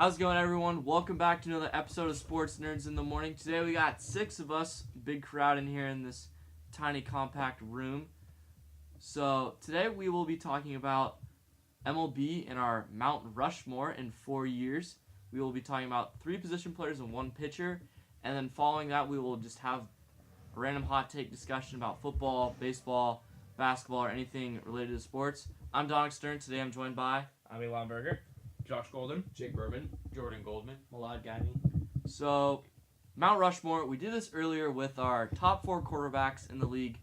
How's it going, everyone? Welcome back to another episode of Sports Nerds in the Morning. Today we got 6 of us, big crowd in here in this tiny compact room. So today we will be talking about MLB and our Mount Rushmore in 4 years. We will be talking about 3 position players and 1 pitcher. And then following that, we will just have a random hot take discussion about football, baseball, basketball, or anything related to sports. I'm Dominic Stern. Today I'm joined by I'm Elon Berger. Josh Golden, Jake Berman, Jordan Goldman, Malad Gagne. So, Mount Rushmore, we did this earlier with our top 4 quarterbacks in the league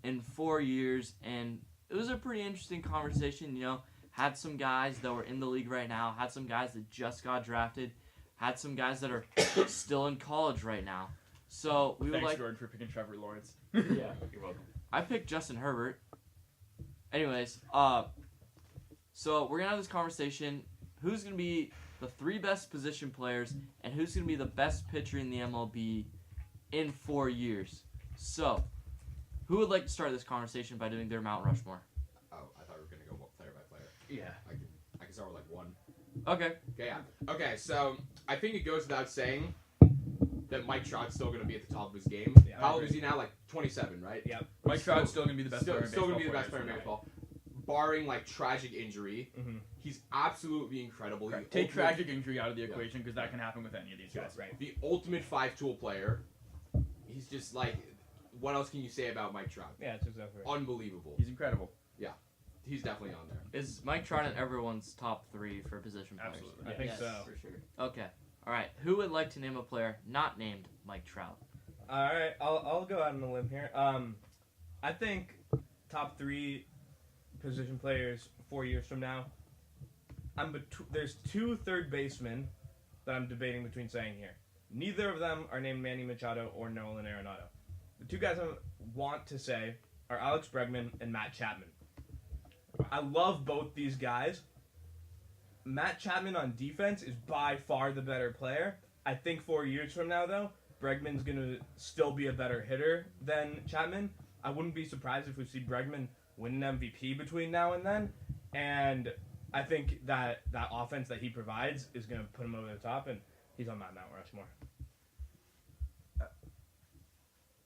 in 4 years, and it was a pretty interesting conversation. You know, had some guys that were in the league right now, had some guys that just got drafted, had some guys that are still in college right now. So, we would Thanks, like... Jordan, for picking Trevor Lawrence. Yeah, You're welcome. I picked Justin Herbert. Anyways, so we're going to have this conversation. Who's going to be the 3 best position players, and who's going to be the best pitcher in the MLB in 4 years? So, who would like to start this conversation by doing their Mount Rushmore? Oh, I thought we were going to go player by player. Yeah. I can start with like one. Okay. Okay, yeah. Okay, so I think it goes without saying that Mike Trout's still going to be at the top of his game. Yeah, How old is he now? Like 27, right? Yep. Mike Trout's still going to be the best player in baseball. Still going to be the best player in 4 years baseball. Barring like tragic injury, he's absolutely incredible. from now. The Take ultimate- tragic injury out of the equation because that can happen with any of these guys. Right. The ultimate 5-tool player. He's just like, what else can you say about Mike Trout? Yeah, it's exactly right. Unbelievable. He's incredible. He's definitely on there. Is Mike Trout in everyone's top 3 for position players? Absolutely. I think Yes, so. for sure. Okay. All right. Who would like to name a player not named Mike Trout? All right, I'll go out on a limb here. I think top 3 position players 4 years from now. There's 2 third basemen that I'm debating between saying here. Neither of them are named Manny Machado or Nolan Arenado. The 2 guys I want to say are Alex Bregman and Matt Chapman. I love both these guys. Matt Chapman on defense is by far the better player. I think 4 years from now, though, Bregman's going to still be a better hitter than Chapman. I wouldn't be surprised if we see Bregman win an MVP between now and then. And I think that offense that he provides is going to put him over the top, and he's on my Mount Rushmore.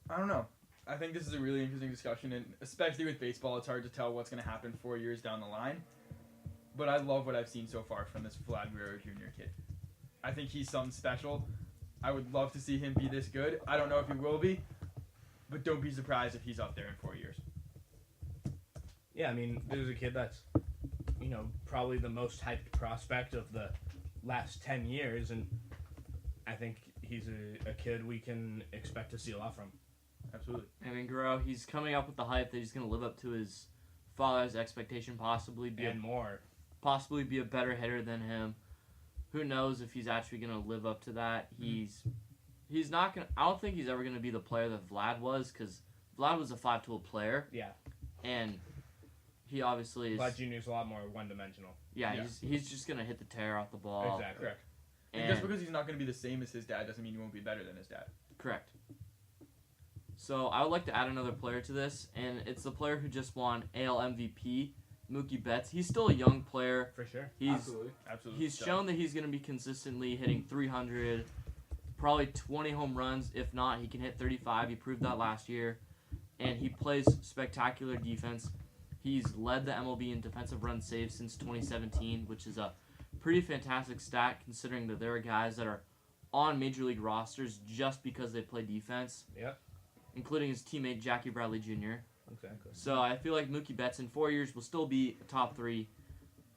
I don't know. I think this is a really interesting discussion, and especially with baseball, it's hard to tell what's going to happen 4 years down the line. But I love what I've seen so far from this Vlad Guerrero Jr. kid. I think he's something special. I would love to see him be this good. I don't know if he will be, but don't be surprised if he's up there in 4 years. Yeah, I mean, this is a kid that's, probably the most hyped prospect of the last 10 years, and I think he's a kid we can expect to see a lot from. Absolutely. I mean, Guerrero, he's coming up with the hype that he's going to live up to his father's expectation, possibly be a better hitter than him. Who knows if he's actually going to live up to that? He's not going to... I don't think he's ever going to be the player that Vlad was, because Vlad was a 5-tool player. Yeah. And he obviously is... Vlad Jr. is a lot more one-dimensional. Yeah, Yeah. He's just going to hit the tear off the ball. Exactly. Correct. And And just because he's not going to be the same as his dad doesn't mean he won't be better than his dad. Correct. So I would like to add another player to this, and it's the player who just won AL MVP, Mookie Betts. He's still a young player. For sure. Absolutely. He's shown that he's going to be consistently hitting 300, probably 20 home runs. If not, he can hit 35. He proved that last year. And he plays spectacular defense. He's led the MLB in defensive runs saved since 2017, which is a pretty fantastic stat considering that there are guys that are on Major League rosters just because they play defense. Yep. Including his teammate Jackie Bradley Jr. Exactly. So I feel like Mookie Betts in 4 years will still be a top 3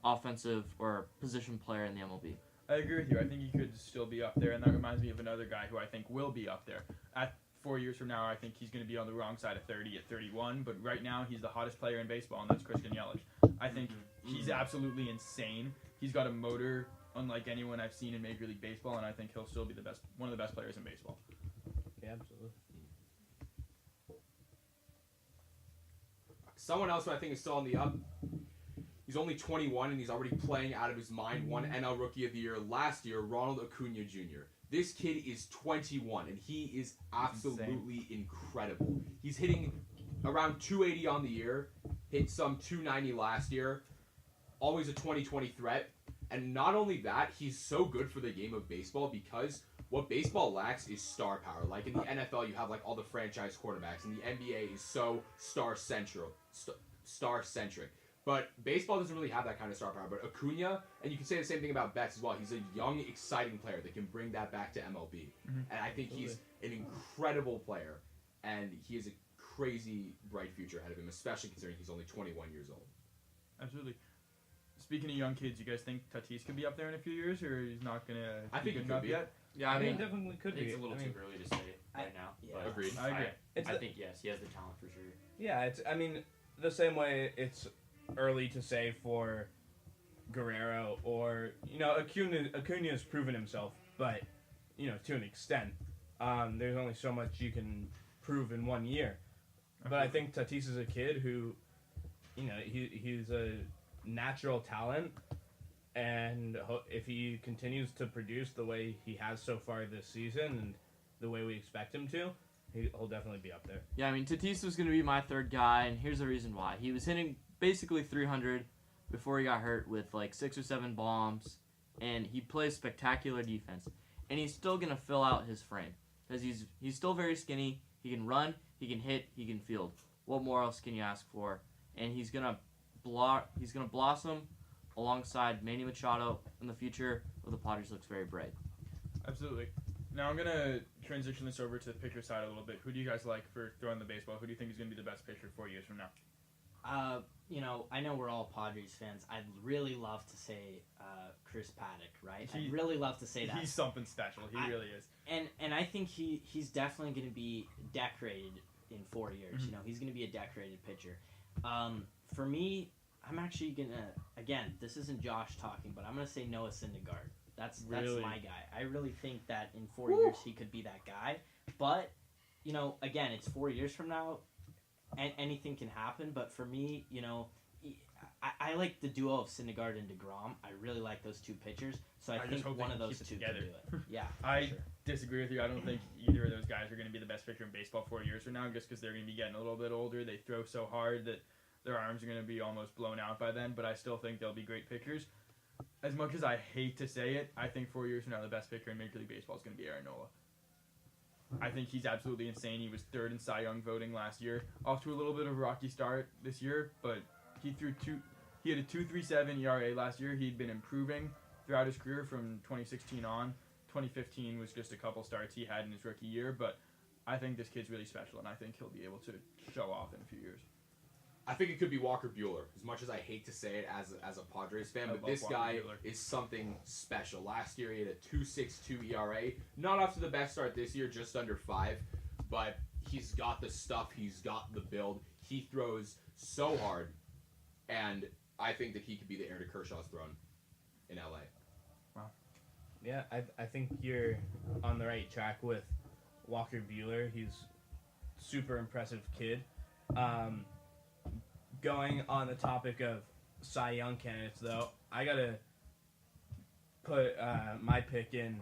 offensive or position player in the MLB. I agree with you. I think he could still be up there, and that reminds me of another guy who I think will be up there. At 4 years from now, I think he's going to be on the wrong side of 30 at 31, but right now he's the hottest player in baseball, and that's Christian Yelich. I think he's absolutely insane. He's got a motor unlike anyone I've seen in Major League Baseball, and I think he'll still be one of the best players in baseball. Yeah, absolutely. Someone else who I think is still on the up. He's only 21 and he's already playing out of his mind. Won NL Rookie of the Year last year, Ronald Acuna Jr. This kid is 21 and he is absolutely incredible. He's hitting around 280 on the year, hit some 290 last year. Always a 20-20 threat. And not only that, he's so good for the game of baseball because what baseball lacks is star power. Like in the NFL, you have like all the franchise quarterbacks, and the NBA is so star-centric. But baseball doesn't really have that kind of star power. But Acuna, and you can say the same thing about Betts as well. He's a young, exciting player that can bring that back to MLB. Mhm. And I think he's an incredible player, and he has a crazy bright future ahead of him, especially considering he's only 21 years old. Absolutely. Speaking of young kids, you guys think Tatis could be up there in a few years, or he's not gonna? I think be he good could enough be. yet. Yeah, I I mean, mean, it definitely could be. It's a little I mean, too early to say right now. yeah. But Agreed. I agree. It's I think yes, he has the talent for sure. Yeah, it's. I mean, the same way it's early to say for Guerrero or Acuna's proven himself, but to an extent, there's only so much you can prove in 1 year. But I think Tatis is a kid who, he's a natural talent, and if he continues to produce the way he has so far this season and the way we expect him to, he'll definitely be up there. yeah, I mean, Tatis was going to be my third guy, and here's the reason why. He was hitting basically 300 before he got hurt with like 6 or 7 bombs, and he plays spectacular defense. And he's still going to fill out his frame because he's still very skinny. He can run, he can hit, he can field. What more else can you ask for? And he's going to blossom alongside Manny Machado in the future where the Padres looks very bright. Absolutely. Now I'm gonna transition this over to the pitcher side a little bit. Who do you guys like for throwing the baseball? Who do you think is gonna be the best pitcher 4 years from now? I know we're all Padres fans. I'd really love to say Chris Paddock, right? He- I'd really love to say that. He's something special. He really is. And I think he's definitely going to be decorated in 4 years. Mhm. He's going to be a decorated pitcher. For me, I'm actually going to, again, this isn't Josh talking, but I'm going to say Noah Syndergaard. That's Really? my guy. I really think that in 4 years he could be that guy. But, again, it's 4 years from now, and anything can happen. But for me, I like the duo of Syndergaard and DeGrom. I really like those two pitchers. So I just think hope they one of can those keep two it can together. do it. Yeah, I for sure. disagree with you. I don't think either of those guys are going to be the best pitcher in baseball 4 years from now, just because they're going to be getting a little bit older. They throw so hard that their arms are going to be almost blown out by then, but I still think they'll be great pitchers. As much as I hate to say it, I think 4 years from now the best pitcher in Major League Baseball is going to be Aaron Nola. I think he's absolutely insane. He was third in Cy Young voting last year. Off to a little bit of a rocky start this year, but he had a 2.37 ERA last year. He'd been improving throughout his career from 2016 on. 2015 was just a couple starts he had in his rookie year, but I think this kid's really special, and I think he'll be able to show off in a few years. I think it could be Walker Buehler, as much as I hate to say it as a Padres fan, I but love this Walker guy Buehler. is something special. Last year he had a 2.62 ERA, not off to the best start this year, just under 5, but he's got the stuff, he's got the build, he throws so hard, and I think that he could be the heir to Kershaw's throne in LA. Yeah, I think you're on the right track with Walker Buehler. He's super impressive kid. Going on the topic of Cy Young candidates, though, I gotta put my pick in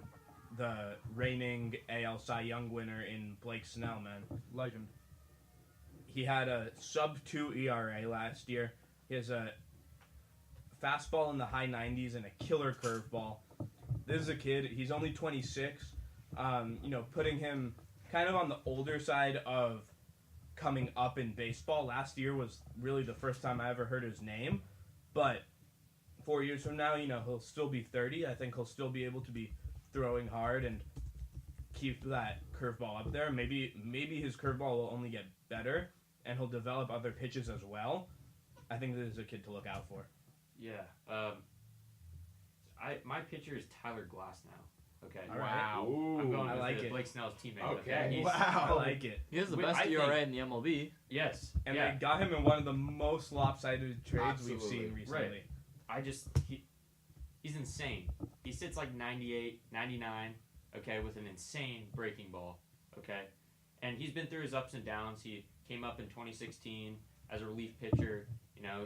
the reigning AL Cy Young winner in Blake Snell, man. Legend. He had a sub-2 ERA last year. He has a fastball in the high 90s and a killer curveball. This is a kid. He's only 26. Putting him kind of on the older side of coming up in baseball. Last year was really the first time I ever heard his name. But 4 years from now, he'll still be 30. I think he'll still be able to be throwing hard and keep that curveball up there. Maybe his curveball will only get better, and he'll develop other pitches as well. I think this is a kid to look out for. Yeah. My pitcher is Tyler Glass now. Okay. All right. Ooh, I'm going I with like it. Blake Snell's teammate. Okay. He's- I like it. He has the Wait, best I ERA think- in the MLB. Yes. And yeah. they got him in one of the most lopsided trades we've Absolutely. seen recently. He's insane. He sits like 98, 99, okay, with an insane breaking ball, okay? And he's been through his ups and downs. He came up in 2016 as a relief pitcher.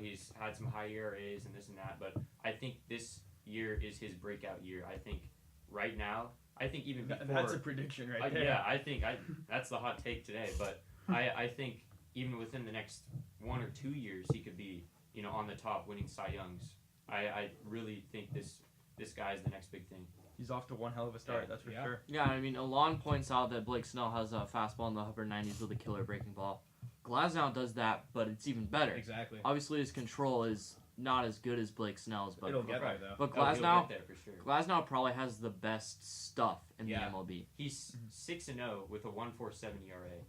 He's had some high ERAs and this and that, but I think this year is his breakout year. I think right now, even before... That's a prediction right there. Yeah, I think that's the hot take today, but I think even within the next 1 or 2 years, he could be, on the top winning Cy Youngs. I really think this this guy is the next big thing. He's off to one hell of a start, Yeah. that's for Yeah. sure. Yeah, I mean, Alon points out that Blake Snell has a fastball in the upper 90s with a killer breaking ball. Glasnow does that, but it's even better. Exactly. Obviously, his control is not as good as Blake Snell's, but It'll get there though. but Oh, he'll Glasnow get there for sure. Glasnow probably has the best stuff in Yeah. the MLB. He's 6-0 with a 1.47 ERA.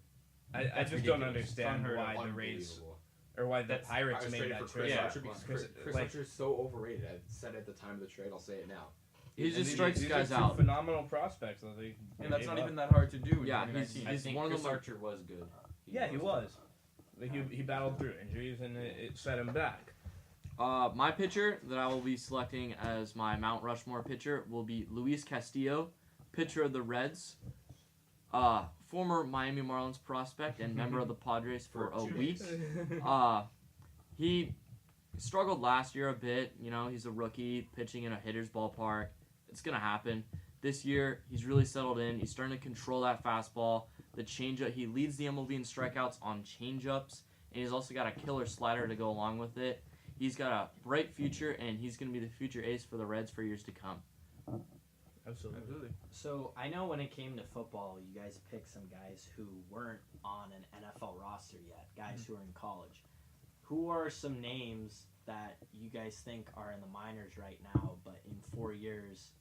I That's just don't ridiculous. understand Unheard of. why the Rays Unbelievable. or why the That's- Pirates Pirates made traded that for Chris trade. Yeah. Archer because Chris Like- Archer is so overrated. I said it at the time of the trade. I'll say it now. He And just these- strikes these guys are two out. Phenomenal prospects. That they And that's gave not up. even that hard to do in Yeah, 2019. I He's think one of Chris the more- Archer was good. Yeah, he was. Like, he battled through injuries and it set him back. My pitcher that I will be selecting as my Mount Rushmore pitcher will be Luis Castillo, pitcher of the Reds, former Miami Marlins prospect and member of the Padres for a week. He struggled last year a bit. You know, he's a rookie pitching in a hitter's ballpark. It's going to happen. This year, he's really settled in. He's starting to control that fastball. The changeup, he leads the MLB in strikeouts on changeups, and he's also got a killer slider to go along with it. He's got a bright future, and he's going to be the future ace for the Reds for years to come. Absolutely. So I know when it came to football, you guys picked some guys who weren't on an NFL roster yet, guys who are in college. Who are some names that you guys think are in the minors right now, but in 4 years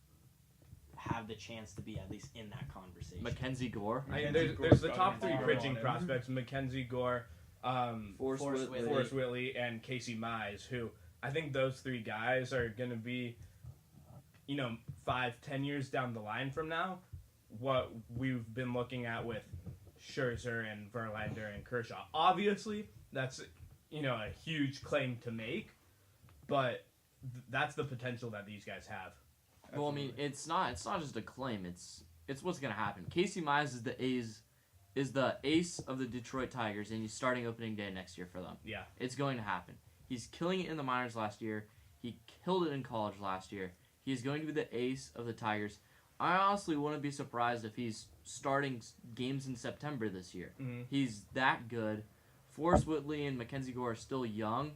have the chance to be at least in that conversation? Mackenzie Gore. There's the Gore's top got three him. pitching prospects: Mackenzie Gore, Forrest Forrest Whitley. Forrest Whitley, and Casey Mize. Who I think those three guys are going to be, 5-10 years down the line from now, what we've been looking at with Scherzer and Verlander and Kershaw. Obviously, that's a huge claim to make, but that's the potential that these guys have. Well, I mean, it's not just a claim. It's what's gonna happen. Casey Mize is the ace of the Detroit Tigers, and he's starting opening day next year for them. Yeah. It's going to happen. He's killing it in the minors last year. He killed it in college last year. He's going to be the ace of the Tigers. I honestly wouldn't be surprised if he's starting games in September this year. Mhm. He's that good. Forrest Whitley and Mackenzie Gore are still young.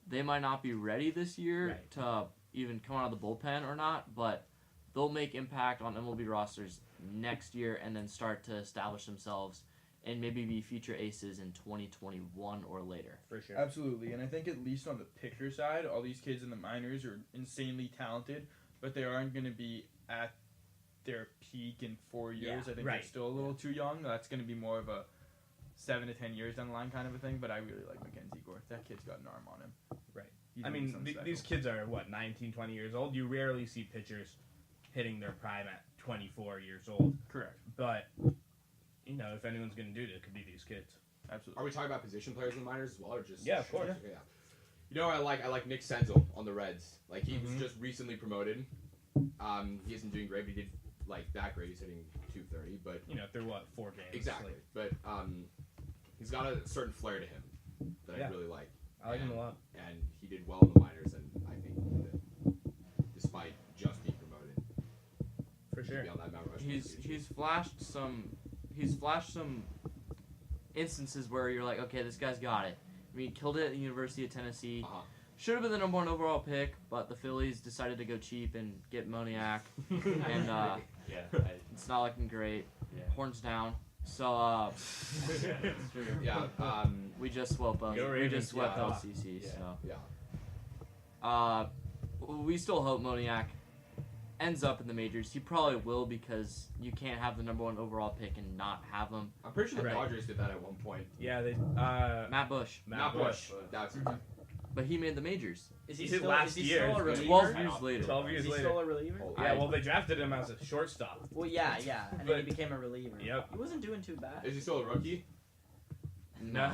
They might not be ready this year Right. to even come out of the bullpen or not, but they'll make impact on MLB rosters next year and then start to establish themselves and maybe be future aces in 2021 or later. For sure. Absolutely, and I think at least on the pitcher side, all these kids in the minors are insanely talented, but they aren't going to be at their peak in 4 years. Yeah, I think right. they're still a little too young. That's going to be more of a 7 to 10 years down the line kind of a thing, but I really like Mackenzie Gore. That kid's got an arm on him. Right. He's I gonna be mean, something these special. kids are, 19, 20 years old? You rarely see pitchers hitting their prime at 24 years old. Correct. But, if anyone's going to do it, it could be these kids. Absolutely. Are we talking about position players in the minors as well, or just? Yeah, of course. Yeah. I like Nick Senzel on the Reds. Like he was Mhm. just recently promoted. He isn't doing great, but he did that great. He's hitting 230, but Through 4 games? exactly. Like, But he's got a certain flair to him that Yeah. I really like. I like him a lot. And he did well in the minors, and I think that despite just being promoted, For he sure. could be on that Mount Rushmore He's flashed some instances where you're like, okay, this guy's got it. I mean, he killed it at the University of Tennessee. Uh-huh. Should have been the number 1 overall pick, but the Phillies decided to go cheap and get Moniak, and Yeah, it's not looking great. yeah. Horns down. So It's true. Yeah. we just swept Go we Ravens, just swept yeah. LCC. Yeah. So Yeah. we still hope Moniak ends up in the majors. He probably will because you can't have the number 1 overall pick and not have him. I'm pretty sure the Right. Dodgers did that at one point. Yeah, they. Matt Bush, Not Bush. That's but he made the majors. Is He did last year. still a It's reliever? 12 years later. 12 Is years he later. still a reliever? Oh, Yeah, well, they drafted him as a shortstop. Well, yeah, and then But- he became a reliever. Yep. He wasn't doing too bad. Is he still a rookie? No.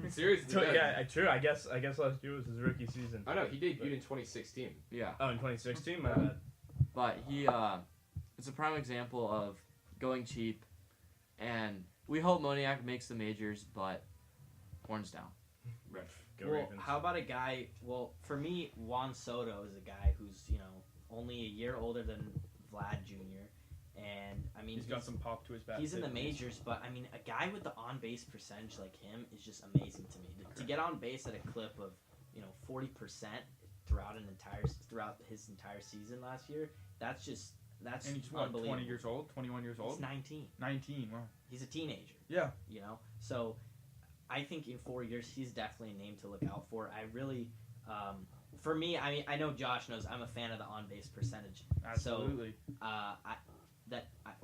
Seriously? So, yeah, true. I guess last year was his rookie season. I know he debuted in 2016. Yeah. Oh, in 2016, my bad. But he, it's a prime example of going cheap, and we hope Moniak makes the majors, but horns down. Go Well, Ravens. how about a guy? Well, for me, Juan Soto is a guy who's only a year older than Vlad Jr. And I mean, He's got some pop to his bat. he's in the majors, but I mean, a guy with the on base percentage like him is just amazing to me. To get on base at a clip of 40%, throughout his entire season last year, that's And he's what, unbelievable. 20 years old, 21 years old. He's 19. 19. Wow. He's a teenager. Yeah. You know, so I think in 4 years he's definitely a name to look out for. I really, for me, I mean, I know Josh knows I'm a fan of the on base percentage. Absolutely.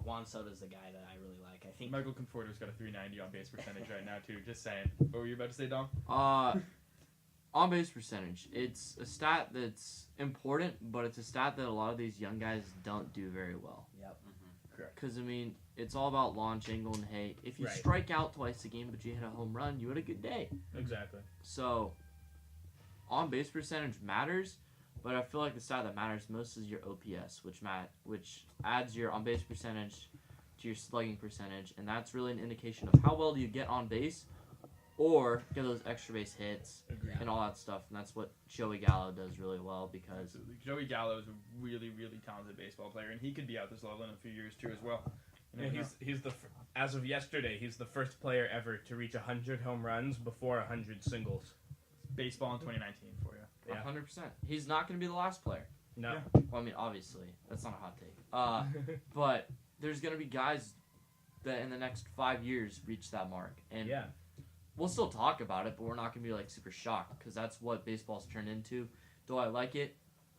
Juan Soto's the guy that I really like. I think Michael Conforto's got a 390 on base percentage right now too. Just saying. What were you about to say, Dom? On base percentage. It's a stat that's important, but it's a stat that a lot of these young guys don't do very well. Yep. Correct. Because, I mean, it's all about launch angle and hey, if you Right. strike out twice a game but you hit a home run, you had a good day. Exactly. So, on base percentage matters, but I feel like the stat that matters most is your OPS, which adds your on base percentage to your slugging percentage, and that's really an indication of how well do you get on base or get those extra base hits and all that stuff. And that's what Joey Gallo does really well because Absolutely. Joey Gallo is a really, really talented baseball player, and he could be at this level in a few years too as well. You Yeah, never know. he's as of yesterday, he's the first player ever to reach 100 home runs before 100 singles. Baseball in 2019 for you. Yeah. 100%. He's not going to be the last player. No. Well, I mean, obviously, that's not a hot take. But there's going to be guys that in the next 5 years reach that mark. And yeah. we'll still talk about it, but we're not going to be like super shocked because that's what baseball's turned into. Do I like it?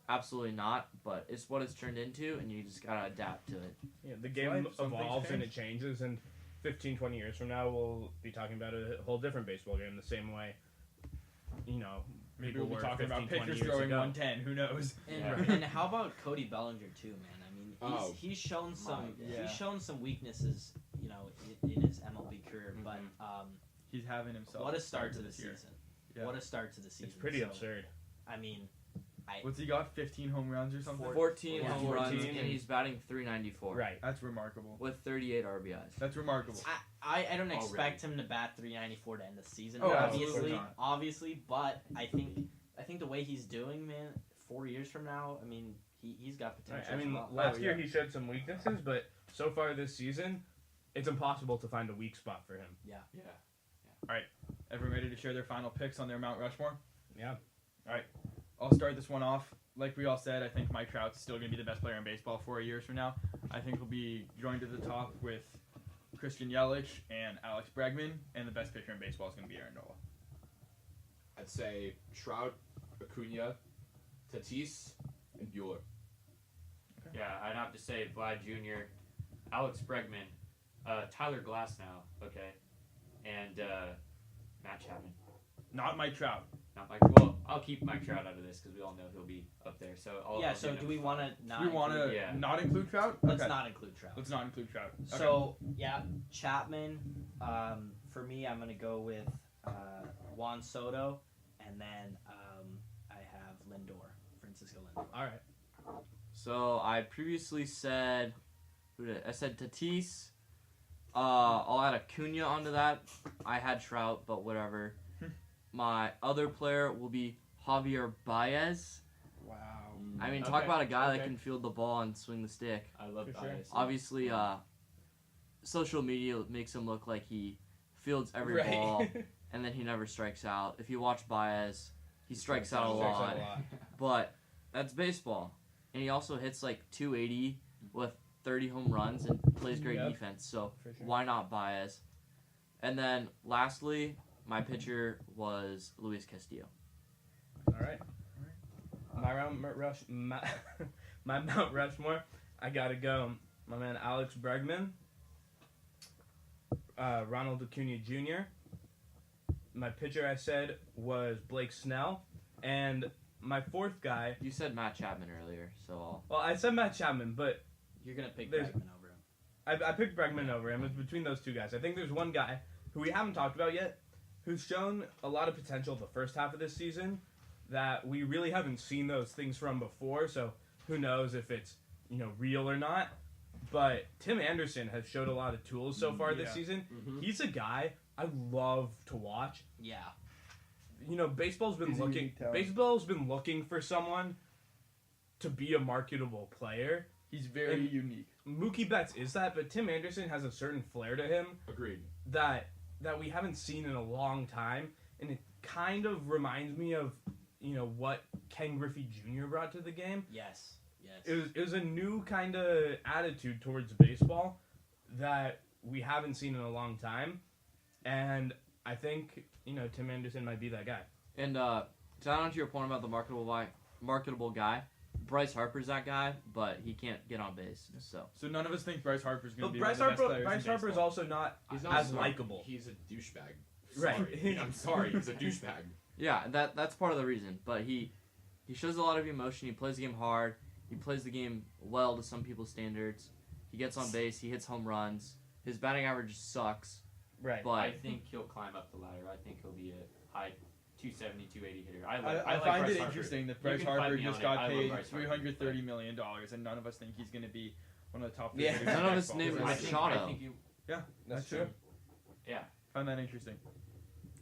Absolutely not, but it's what it's turned into, and you just got to adapt to it. Yeah, the game Right, some things evolves and it change. changes, and 15, 20 years from now, we'll be talking about a whole different baseball game the same way, you know, Maybe people we'll be were talking 15, about 20 pitchers years throwing ago. 110. Who knows? And how about Cody Bellinger too, man? I mean, he's shown some Yeah. he's shown some weaknesses, you know, in his MLB career, but He's having himself. what a start to the this year. season! Yeah. What a start to the season! It's pretty So, absurd. I mean, What's he got? 15 home runs or something? 14 Yeah, home runs, 14, and he's batting .394 Right. That's remarkable. with 38 RBIs. That's remarkable. I don't Already. expect him to bat .394 to end the season. Oh, absolutely not. obviously, but I think the way he's doing, man, 4 years from now, I mean, he's got potential. I mean, as well. last year yeah. he showed some weaknesses, but so far this season, it's impossible to find a weak spot for him. Yeah. Everyone ready to share their final picks on their Mount Rushmore? Yeah. I'll start this one off. Like we all said, I think Mike Trout's still going to be the best player in baseball 4 years from now. I think he'll be joined at the top with Christian Yelich and Alex Bregman, and the best pitcher in baseball is going to be Aaron Nola. I'd say Trout, Acuna, Tatis, and Bueller. Yeah, I'd have to say Vlad Jr., Alex Bregman, Tyler Glasnow, okay, and Matt Chapman. Not Mike Trout. Not Mike. Well, I'll keep Mike Trout out of this because we all know he'll be up there. So I'll so do do we number want five. to not? Do we want include- to Yeah. not include Trout? Let's Okay. not include Trout. Let's not include Trout. Okay. So yeah, Chapman. For me, I'm gonna go with Juan Soto, and then I have Lindor, Francisco Lindor. All right. So I previously said, I said Tatis. I'll add Acuna onto that. I had Trout, but whatever. My other player will be Javier Baez. Wow. I mean, talk Okay, about a guy that okay. can field the ball and swing the stick. I love For sure. Baez. Obviously, social media makes him look like he fields every Right. ball and then he never strikes out. If you watch Baez, he strikes out a Strikes lot. out a lot. But that's baseball. And he also hits like 280 with 30 home runs and plays great Yep. defense. So For sure. why not Baez? And then lastly, my pitcher was Luis Castillo. All right. My Mount Rushmore, I gotta go. My man Alex Bregman, Ronald Acuna Jr. My pitcher I said was Blake Snell, and my fourth guy. You said Matt Chapman earlier, so I'll... Well, I said Matt Chapman, but You're gonna pick There's- Bregman over him. I picked Bregman over him. It's between those two guys. I think there's one guy who we haven't talked about yet, who's shown a lot of potential the first half of this season that we really haven't seen those things from before. So who knows if it's real or not. But Tim Anderson has showed a lot of tools so far this Yeah. season. Mhm. He's a guy I love to watch. Yeah. Baseball's been He's a looking. unique talent. Baseball's been looking for someone to be a marketable player. He's very And- unique. Mookie Betts is that, but Tim Anderson has a certain flair to him Agreed. that we haven't seen in a long time, and it kind of reminds me of what Ken Griffey Jr. brought to the game. Yes. It was a new kind of attitude towards baseball that we haven't seen in a long time, and I think Tim Anderson might be that guy. And to add on to your point about the marketable guy, Bryce Harper's that guy, but he can't get on base. So none of us think Bryce Harper's going But to be Bryce one of the best Harper, players Bryce in Harper is baseball. also not He's not as smart. likable. He's a douchebag. Right. Sorry. I'm sorry. He's a douchebag. yeah, that's part of the reason. But he shows a lot of emotion. He plays the game hard. He plays the game well to some people's standards. He gets on base. He hits home runs. His batting average sucks. Right. But I think he'll climb up the ladder. I think he'll be a high 270, 280 hitter. I I like find Bryce it Harper. interesting that You Bryce can fight Harper me just on it. got I love paid Bryce Harper, $330 million, and none of us think he's going to be one of the top Yeah. hitters. None in of us baseball. named So him I I think- think, Machado. I think you. Yeah, That's true. find that interesting.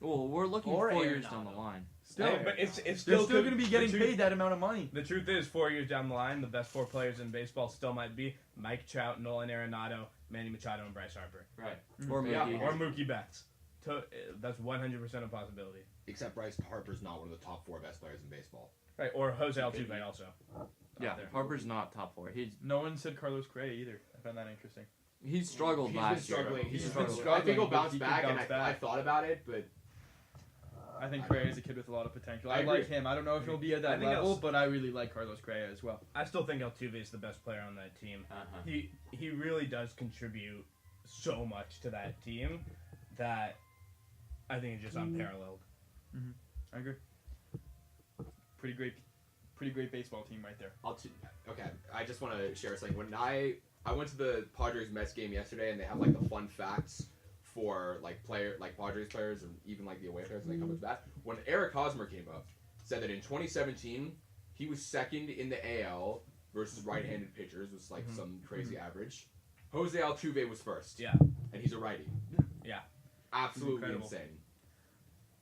Well, we're looking Or 4 years Arenado. down the line. Still, Hey, but it's they're still still going to be getting the truth- paid that amount of money. The truth is, 4 years down the line, the best 4 players in baseball still might be Mike Trout, Nolan Arenado, Manny Machado, and Bryce Harper, Right. Or Yeah. Mookie. or Mookie Betts. That's 100% a possibility. Except Bryce Harper's not one of the top 4 best players in baseball. Right, or Jose Altuve also. Yeah, Out there. Harper's not top 4. No one said Carlos Correa either. I found that interesting. He's struggled He's been last year. struggling. He's He's been struggled. struggling. I think he'll but bounce he could back, bounce and back. I thought about it, but I think Correa is a kid with a lot of potential. I I like agree. him. I don't know if he'll be at I that think level, I'll- but I really like Carlos Correa as well. I still think Altuve is the best player on that team. Uh-huh. He really does contribute so much to that team that I think it's just unparalleled. I agree. Pretty great baseball team right there. Okay, I just want to share something. When I went to the Padres Mets game yesterday, and they have like the fun facts for like Padres players, and even like the away players, and they come with that. When Eric Hosmer came up, said that in 2017 he was second in the AL versus right-handed pitchers, was like some crazy average. Jose Altuve was first. Yeah. And he's a righty. Yeah. Absolutely Incredible. insane.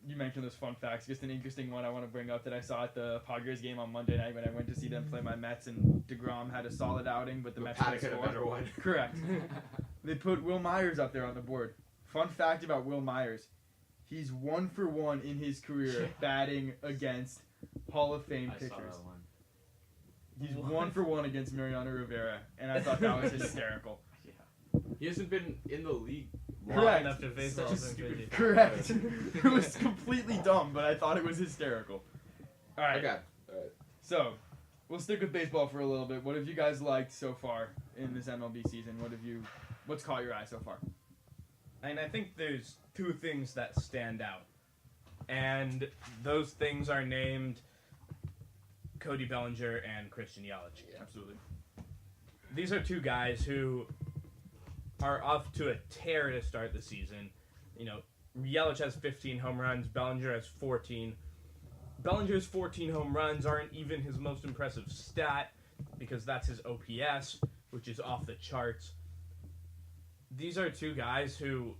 You mentioned those fun facts. Just an interesting one I want to bring up that I saw at the Padres game on Monday night when I went to see them play my Mets, and DeGrom had a solid outing, but the Mets Paddock didn't had a score. better one. Correct. They put Will Myers up there on the board. Fun fact about Will Myers: he's 1 for 1 in his career batting against Hall of Fame I saw pitchers. that one. He's 1 for 1 against Mariano Rivera, and I thought that was hysterical. He hasn't been in the league Correct. Long enough to face Such all a them stupid crazy. fact. Correct. It was completely dumb, but I thought it was hysterical. All right. Okay. So, we'll stick with baseball for a little bit. What have you guys liked so far in this MLB season? What's caught your eye so far? And I think there's 2 things that stand out. And those things are named Cody Bellinger and Christian Yelich. Absolutely. These are 2 guys who are off to a tear to start the season. Yelich has 15 home runs. Bellinger has 14. Bellinger's 14 home runs aren't even his most impressive stat because that's his OPS, which is off the charts. These are 2 guys who,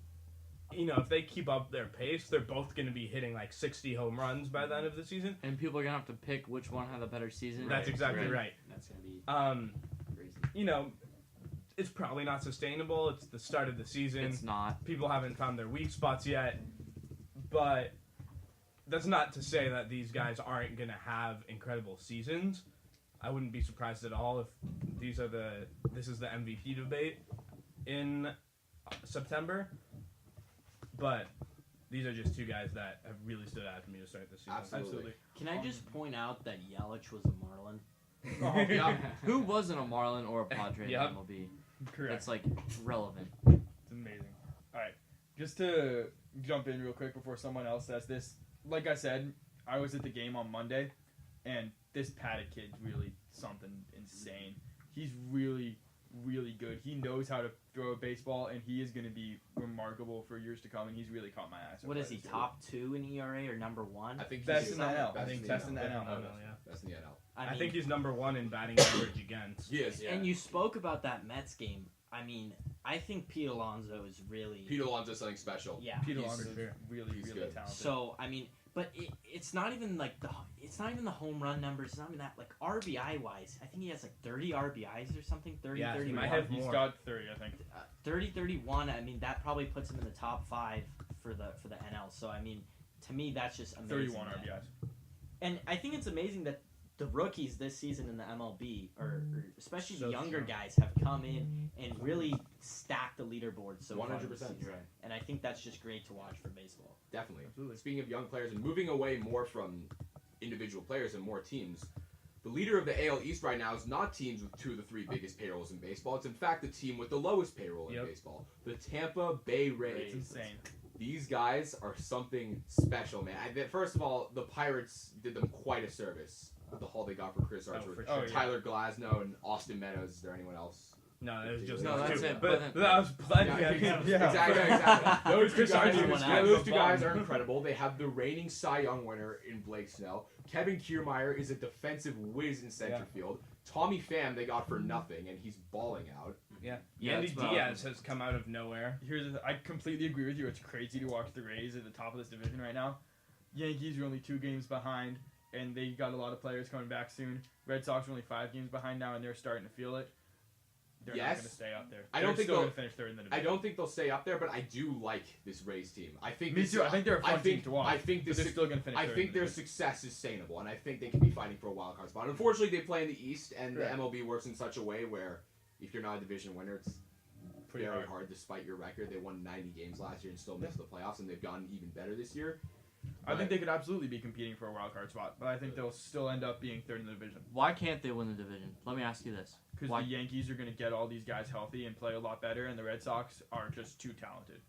if they keep up their pace, they're both going to be hitting like 60 home runs by the end of the season. And people are going to have to pick which one had a better season. That's exactly right. That's gonna be crazy. It's probably not sustainable. It's the start of the season. It's not. People haven't found their weak spots yet. But that's not to say that these guys aren't going to have incredible seasons. I wouldn't be surprised at all if this is the MVP debate in September. But these are just 2 guys that have really stood out to me to start the season. Absolutely. Can I just point out that Yelich was a Marlin? Oh, Yeah. Who wasn't a Marlin or a Padre Yep. in MLB? Correct. That's like relevant. It's amazing. All right, just to jump in real quick before someone else says this. Like I said, I was at the game on Monday, and this Paddock kid's really something insane. He's really, really good. He knows how to throw a baseball, and he is going to be remarkable for years to come, and he's really caught my eye. So What far is he, this year. top 2 in ERA or number 1? I think Best he's in the NL. I think best in the NL. Best in the NL. I think he's number 1 in batting average against. He is. And you spoke about that Mets game. I mean, I think Pete Alonso is really... Pete Alonso's something special. Yeah. Pete He's- Alonso is for sure. really, He's really good. talented. So, I mean, but it's not even like it's not even the home run numbers. It's not even that, like, RBI-wise. I think he has, like, 30 RBIs or something. 30, Yeah, he 31. might have he's more. got 30, I think. 30, 31. I mean, that probably puts him in the top 5 for the NL. So, I mean, to me, that's just amazing. 31 that- RBIs. And I think it's amazing that the rookies this season in the MLB, or especially the younger guys, have come in and really stacked the leaderboard so far this 100%. season. Right. And I think that's just great to watch for baseball. Definitely. Absolutely. Speaking of young players and moving away more from individual players and more teams, the leader of the AL East right now is not teams with 2 of the 3 biggest payrolls in baseball. It's in fact the team with the lowest payroll in baseball, the Tampa Bay Rays. It's insane. These guys are something special, man. First of all, the Pirates did them quite a service with the haul they got for Chris Archer, for sure. Tyler Glasnow, and Austin Meadows. Is there anyone else? No, it was just No, that's it. But that was plenty. Exactly. Those two guys, Everyone those two guys are incredible. They have the reigning Cy Young winner in Blake Snell. Kevin Kiermaier is a defensive whiz in center field. Tommy Pham they got for nothing, and he's balling out. Yeah, Yeah, Yandy it's about- Diaz has come out of nowhere. I completely agree with you. It's crazy to watch the Rays at the top of this division right now. Yankees are only 2 games behind, and they got a lot of players coming back soon. Red Sox are only 5 games behind now, and they're starting to feel it. They're not going to stay up there. I don't think they're they'll going to finish third in the division. I don't think they'll stay up there, but I do like this Rays team. I think Me too. I think they're a fun team to watch. I think But this. they're still going to finish I third think in the their division. success is sustainable, and I think they can be fighting for a wild card spot. Unfortunately, they play in the East, and Correct. the MLB works in such a way where if you're not a division winner, it's Pretty very hard. hard despite your record. They won 90 games last year and still missed the playoffs, and they've gotten even better this year. I think they could absolutely be competing for a wild card spot, but I think they'll still end up being third in the division. Why can't they win the division? Let me ask you this. Because Why- the Yankees are going to get all these guys healthy and play a lot better, and the Red Sox are just too talented.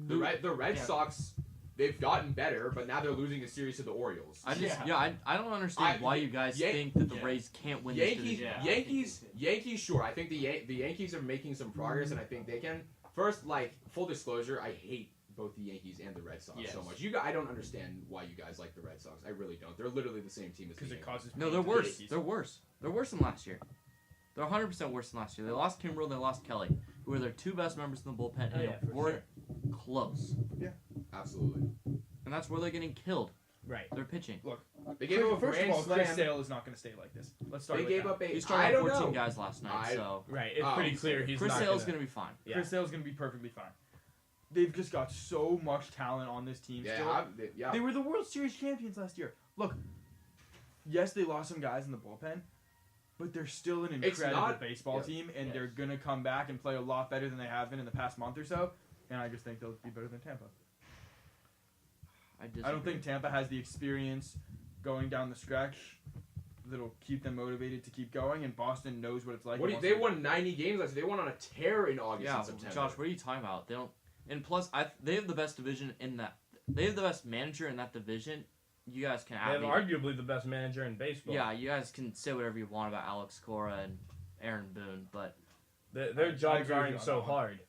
The Red Sox, they've gotten better, but now they're losing a series to the Orioles. I don't understand why you guys think that the Rays can't win this Yankees, division. Yankees, sure. I think the Yankees are making some progress, and I think they can. First, like full disclosure, I hate both the Yankees and the Red Sox so much. I don't understand why you guys like the Red Sox. I really don't. They're literally the same team as the Because it Yankees. causes No, pain they're to the worse. Yankees. They're worse. They're worse than last year. They're 100% worse than last year. They lost Kimbrel, they lost Kelly, who were their 2 best members in the bullpen, and yeah, they for weren't close. Absolutely. And that's where they're getting killed. Right. They're pitching. They gave up a First of grand all, Chris slam. Sale is not going to stay like this. Let's start They with gave that. up a. He I started don't 14 know. guys last night, so Right. It's Oh, pretty clear he's Chris not Sale's gonna. going to be fine. Yeah. Chris Sale's going to be perfectly fine. They've just got so much talent on this team still. Yeah. They were the World Series champions last year. Look, yes, they lost some guys in the bullpen, but they're still an It's incredible not- baseball team, and they're going to come back and play a lot better than they have been in the past month or so, and I just think they'll be better than Tampa. I don't think Tampa has the experience going down the stretch that'll keep them motivated to keep going, and Boston knows what it's like. They won 90 games last year. They won on a tear in August Yeah, and September. Josh, what are you talking about? They don't. And plus, they have the best division in that. They have the best manager in that division. You guys can They have me. arguably the best manager in baseball. Yeah, you guys can say whatever you want about Alex Cora and Aaron Boone, but Their I jobs agree with you aren't on so that one. hard.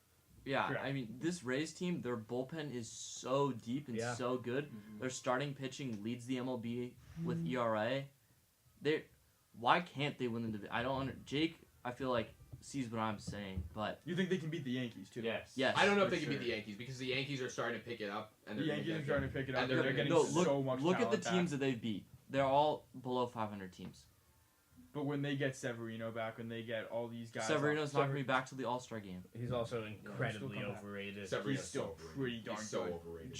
yeah, Correct. I mean, this Rays team, their bullpen is so deep and Yeah. so good. Their starting pitching leads the MLB with ERA. Why can't they win the division? I don't Jake, I feel like sees what I'm saying, but You think they can beat the Yankees too? Yes. yes. I don't know if For they can beat sure. the Yankees because the Yankees are starting to pick it up. And The they're Yankees gonna are get starting to pick it up. and They're they're getting No, look, so much look at the talent back. teams that they've beat. They're all below 500 teams. But when they get Severino back, when they get all these guys, Severino's not going to be back to the All-Star game. He's also incredibly come back. overrated. Severino's He's still so pretty overrated. darn He's so good. overrated.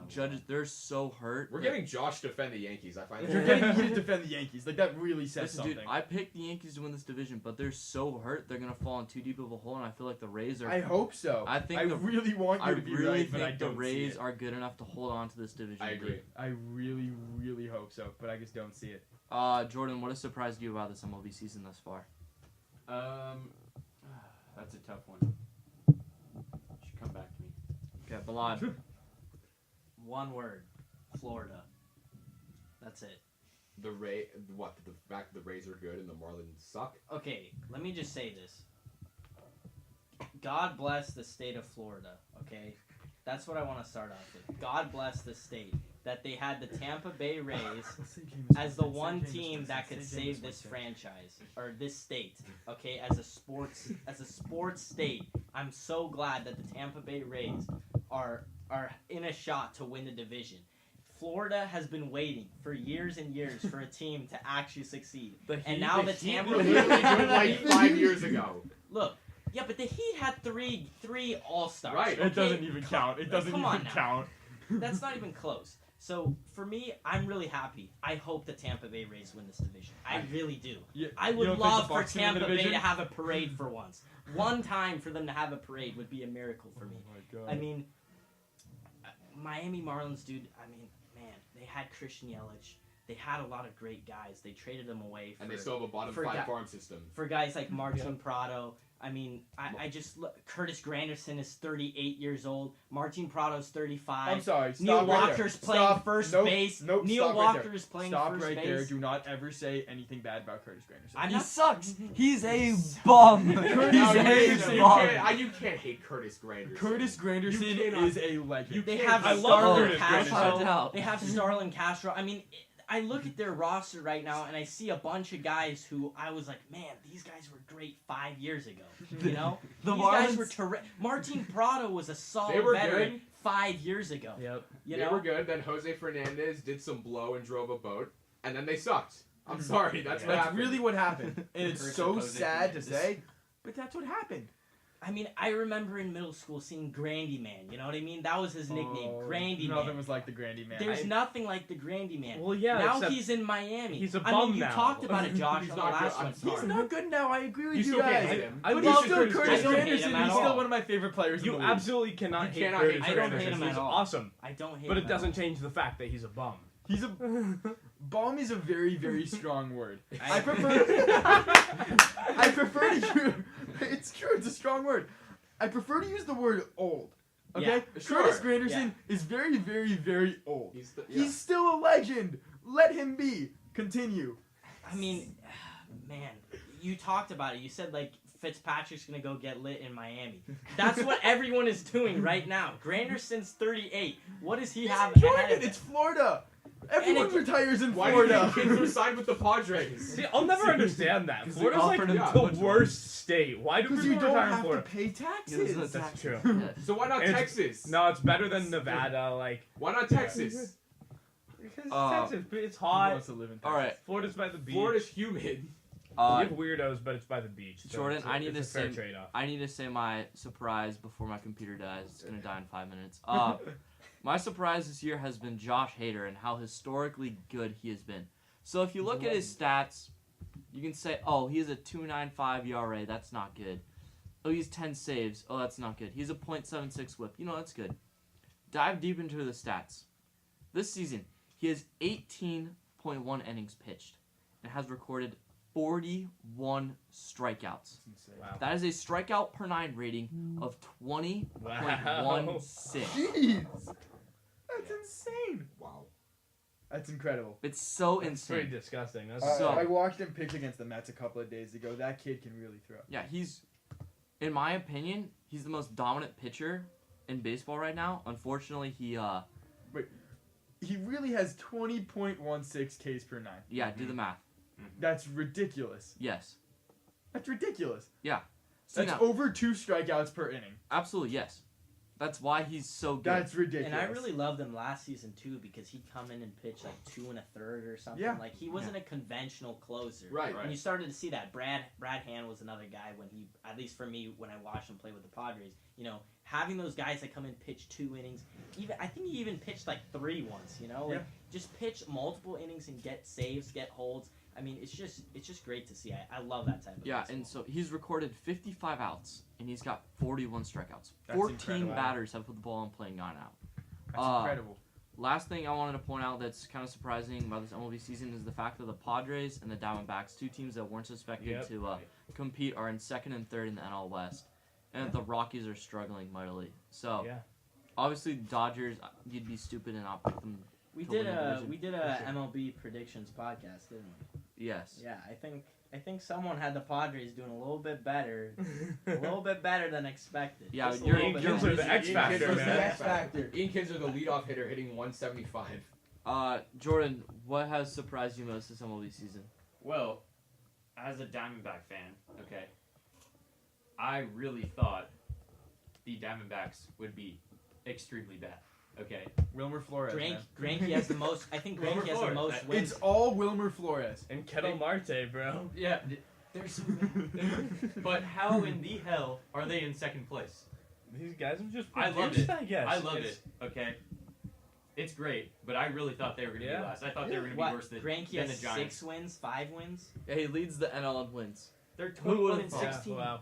Judges, they're so hurt. We're that- getting Josh to defend the Yankees. I find You're that. getting me to defend the Yankees. Like that really says Listen, something. dude, I picked the Yankees to win this division, but they're so hurt they're gonna fall in too deep of a hole, and I feel like the Rays are. I hope so. I think I the- really want you I to be really right, but I think the don't see Rays it. are good enough to hold on to this division. I agree. I really, really hope so, but I just don't see it. Jordan, what has surprised you about this MLB season thus far? That's a tough one. Should come back to me. Okay, Balad. One word. Florida. That's it. The fact that the Rays are good and the Marlins suck. Okay, let me just say this. God bless the state of Florida, okay? That's what I want to start off with. God bless the state that they had the Tampa Bay Rays as the one team that could save this franchise or this state, okay? As a sports state, I'm so glad that the Tampa Bay Rays are in a shot to win the division. Florida has been waiting for years and years for a team to actually succeed. And now the Heat Tampa were literally good like Bay 5 years ago. Look, yeah, but the Heat had three All-Stars. Right. It okay? doesn't even count. It doesn't Come even on now. count. That's not even close. So for me, I'm really happy. I hope the Tampa Bay Rays win this division. I really do. I You would don't think love the for Bucks can win the Tampa Bay division? to have a parade for once. One time for them to have a parade would be a miracle for me. Oh my God. I mean, Miami Marlins, dude. I mean, man, they had Christian Yelich. They had a lot of great guys. They traded them away And they still have a bottom for 5 farm system. for guys like Martin Prado. I mean, I just look. Curtis Granderson is 38 years old. Martin Prado's 35. I'm sorry. Stop Neil right there. Walker's playing Stop. first Nope. base. Nope. Neil Stop right there. Walker is playing Stop first right base. there. Do not ever say anything bad about Curtis Granderson. I'm He not. sucks. He's a bum. Curtis No, is a you bum. you can't hate Curtis Granderson. Curtis Granderson You cannot- is a legend. They can't- have I love Starlin Curtis Castro. Granderson. They have Starlin Castro. I mean, I look at their roster right now and I see a bunch of guys who I was like, man, these guys were great 5 years ago. You know, The these guys Marlins- were terrific. Martin Prado was a solid They were veteran good. 5 years ago. Yep. You They know, were good. Then Jose Fernandez did some blow and drove a boat, and then they sucked. I'm sorry. That's what That's happened. really what happened. And it's Curse so of Jose sad to Fernandez. say, but that's what happened. I mean, I remember in middle school seeing Grandy Man. You know what I mean? That was his nickname, Grandy Nothing Man. was like the Grandy Man. There's nothing like the Grandy Man. Well, yeah. now except he's in Miami. he's a I bum mean, you now. talked about it, Josh, He's on the not good. last I'm one. sorry. He's not good now. I agree with You you still can't guys. hate him. I But love he's still Curtis Curtis I don't hate Granderson. him at He's all. still one of my favorite players in You the league. absolutely cannot You hate cannot Curtis hate I don't hate Granderson. him He's at all. awesome, I don't hate but him it at all. doesn't change the fact that he's a bum. He's a bomb is a very, very strong word. I- I prefer. I prefer to use. It's true. It's a strong word. I prefer to use the word old. Okay. Yeah, sure. Curtis Granderson is very, very, very old. Yeah. He's still a legend. Let him be. Continue. I mean, man, you talked about it. You said, like, Fitzpatrick's going to go get lit in Miami. That's what everyone is doing right now. Granderson's 38. What does he have Enjoying ahead of it. him? It's Florida. Everyone it- retires in Why do you Florida. think kids are signed with the Padres? See, I'll never understand that. 'Cause they Florida's like offered him the too much worst state. Why do Because people you don't retire in have to Florida? pay taxes. That's true. Yes. So why not It's- Texas? No, it's better than Nevada. Like Why not Texas? because Texas, it's Who hot. wants to live in Texas? All right. Florida's by the beach. Florida's humid. We Uh, have weirdos, but it's by the beach. So Jordan, it's I need it's to a fair say- trade-off. I need to say my surprise before my computer dies. It's gonna die in 5 minutes. My surprise this year has been Josh Hader and how historically good he has been. So if you look at his stats, you can say, oh, he has a 2.95 ERA. That's not good. Oh, he's 10 saves. Oh, that's not good. He's a .76 WHIP. You know, that's good. Dive deep into the stats. This season, he has 18.1 innings pitched and has recorded 41 strikeouts. Wow. That is a strikeout per 9 rating of 20.16. Jeez. That's insane. Wow. That's incredible. It's so It's pretty insane. disgusting. That's So- I watched him pitch against the Mets a couple of days ago. That kid can really throw. Yeah, he's, in my opinion, he's the most dominant pitcher in baseball right now. Unfortunately, he He really has 20.16 Ks per 9. yeah, do the math. That's ridiculous. Yes. That's ridiculous. See That's now, over 2 strikeouts per inning. absolutely yes. That's why he's so good. That's ridiculous. And I really loved him last season, too, because he'd come in and pitch, like, 2 1/3 or something. Yeah. Like, he wasn't a conventional closer. Right. And you started to see that. Brad Hand was another guy when he, at least for me, when I watched him play with the Padres, you know, having those guys that come in, pitch 2 innings. I think he even pitched like 3 once, you know? Like, Yeah. just pitch multiple innings and get saves, get holds. I mean, it's just great to see. I love that type of Yeah, baseball. and so he's recorded 55 outs, and he's got 41 strikeouts. That's 14 incredible. batters have put the ball and playing 9 out. That's incredible. Last thing I wanted to point out that's kind of surprising about this MLB season is the fact that the Padres and the Diamondbacks, 2 teams that weren't suspected Yep. to compete, are in 2nd and 3rd in the NL West, and the Rockies are struggling mightily. So Yeah. obviously Dodgers, you'd be stupid and not pick them. We to did win the a division. we did a MLB predictions podcast, didn't we? Yes. Yeah, I think someone had the Padres doing a little bit better, a little bit better than expected. Yeah, Just a you're- little bit you're better. the X Ian factor, Kinsler's the man. X factor. Ian Kinsler, the leadoff hitter, hitting 175. Jordan, what has surprised you most this MLB season? Well, as a Diamondback fan, okay, I really thought the Diamondbacks would be extremely bad. Okay, Wilmer Flores. man. Greinke has the most. I think Wilmer Greinke has the Flores, most that- wins. It's all Wilmer Flores. And Kettle Marte, bro. yeah, there's so but how in the hell are they in second place? These guys have just I love produced, it. I guess. I love it. Okay, It's great, but I really thought they were going to be last. I thought they were going to be What? worse than Greinke the has Giants. 6 wins, 5 wins. Yeah, he leads the NL in wins. They're Who 21 would've and thought? 16. Wow.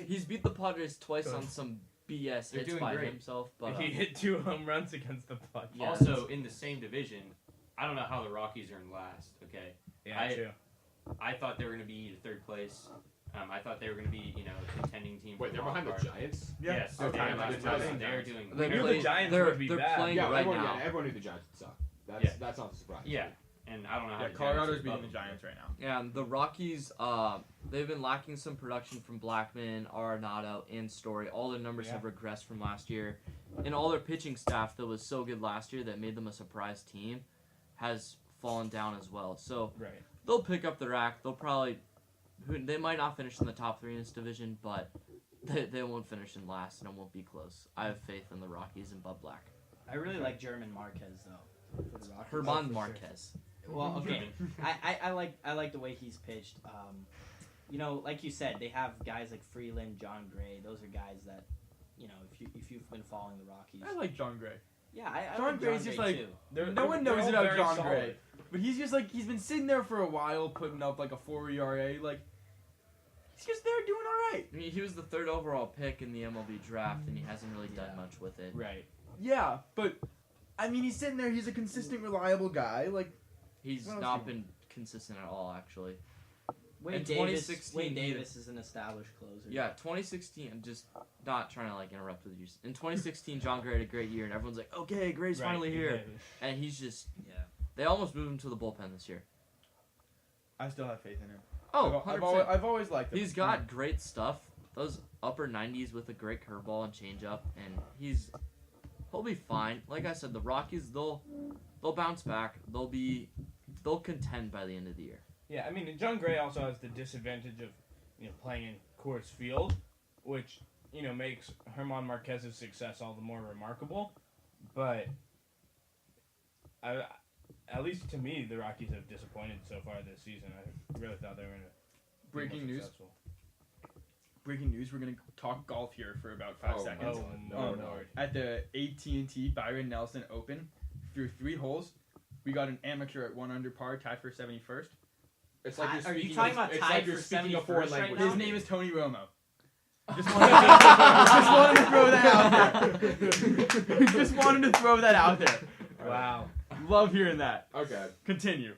He's beat the Padres twice Good. on some BS They're hits doing by great. himself, but He hit 2 home runs against the Padres. Yeah, Also, in the same division, I don't know how the Rockies are in last. Okay, Yeah, true. I thought they were going to be third place. I thought they were going to be, a contending team. Wait, for they're behind the wild card. Giants? Yes, they're they're behind last the place. Giants. They're doing. We knew the Giants they're, would be they're bad. playing Yeah, right everyone, now. everyone knew the Giants would suck. Yeah. That's not a surprise. Yeah, and I don't know how. Yeah, the Colorado's Giants are beating the above Giants right now. And the Rockies, they've been lacking some production from Blackman, Arenado, and Story. All their numbers have regressed from last year. And all their pitching staff that was so good last year that made them a surprise team has fallen down as well. So Right. they'll pick up their act. They'll probably... They might not finish in the top 3 in this division, but they won't finish in last, and it won't be close. I have faith in the Rockies and Bud Black. I really like German Marquez though. For the Rockies. Herman for Marquez. Well, okay. I like the way he's pitched. Like you said, they have guys like Freeland, John Gray. Those are guys that, if you've been following the Rockies. I like John Gray. Yeah, I John like Gray's John just Gray like- too. No one they're knows all about very John solid. Gray, but he's just like he's been sitting there for a while, putting up like a 4 ERA. Like he's just there doing all right. I mean, he was the 3rd overall pick in the MLB draft, and he hasn't really done much with it. Right. Yeah, but I mean, he's sitting there. He's a consistent, reliable guy. Like He's What else not do you been consistent at all, actually. Wade In Davis. 2016, Wade Davis is an established closer. Yeah, 2016, I'm just not trying to, interrupt with you. In 2016, John Gray had a great year, and everyone's like, okay, Gray's Right, finally here. exactly. And he's just... Yeah. They almost moved him to the bullpen this year. I still have faith in him. Oh, I've 100%. I've always liked him. He's got great stuff. Those upper 90s with a great curveball and changeup, and he'll be fine. Like I said, the Rockies, they'll bounce back. They'll contend by the end of the year. Yeah, I mean, John Gray also has the disadvantage of, playing in Coors Field, which, makes Herman Marquez's success all the more remarkable. But, at least to me, the Rockies have disappointed so far this season. I really thought they were going to be Breaking more news. successful. Breaking news: we're gonna talk golf here for about 5 seconds. Oh, no, Lord. At the AT&T Byron Nelson Open, through 3 holes, we got an amateur at 1 under par, tied for 71st. It's like you're Are you speaking talking of, about it's tied like you're for speaking a 71st foreign right language. now? His name is Tony Romo. Just wanted to throw that out there. Just wanted to throw that out there. Wow. Love hearing that. Okay. Continue.